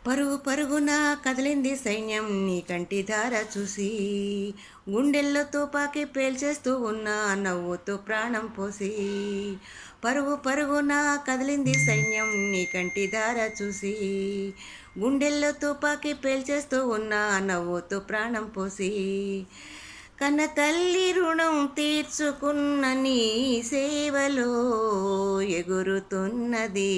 పరుగు పరుగున కదిలింది సైన్యం నీ కంటి ధార చూసి, గుండెల్లో తుపాకీ పేల్చేస్తూ ఉన్న నవ్వుతూ ప్రాణం పోసి. పరుగు పరుగున కదిలింది సైన్యం నీ కంటి ధార చూసి, గుండెల్లో తుపాకీ పేల్చేస్తూ ఉన్న నవ్వుతూ ప్రాణం పోసి. కన్న తల్లి రుణం తీర్చుకున్న నీ సేవలో ఎగురుతున్నది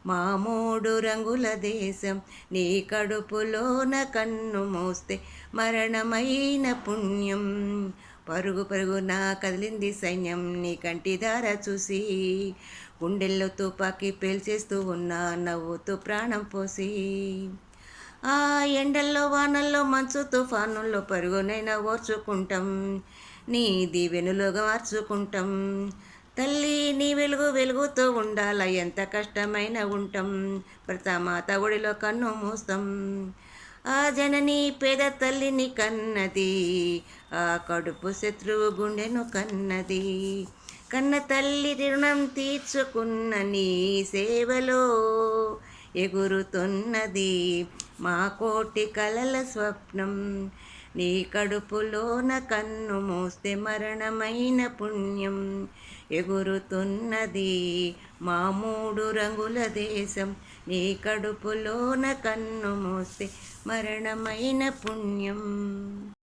మా మూడు రంగుల దేశం. నీ కడుపులోన కన్ను మోస్తే మరణమైన పుణ్యం. పరుగు పరుగున కదిలింది సైన్యం నీ కంటి ధార చూసి, గుండెల్లో తుపాకీ పేల్చేస్తూ ఉన్న నవ్వుతూ ప్రాణం పోసి. ఆ ఎండల్లో వానల్లో మంచు తుఫానుల్లో పరుగునైనా ఓర్చుకుంటాం, నీ దీవెనులుగా మార్చుకుంటాం. తల్లి నీ వెలుగు వెలుగుతూ ఉండాల ఎంత కష్టమైనా ఉంటాం, ప్రతమాత ఒడిలో కన్ను మూస్తాం. ఆ జనని పేద తల్లిని కన్నది, ఆ కడుపు శత్రువు గుండెను కన్నది. కన్న తల్లి రుణం తీర్చుకున్న నీ సేవలో ఎగురుతున్నది మా కోటి కలల స్వప్నం. నీ కడుపులోన కన్ను మూస్తే మరణమైన పుణ్యం. ఎగురుతున్నది మా మూడు రంగుల దేశం. నీ కడుపులోన కన్ను మూస్తే మరణమైన పుణ్యం.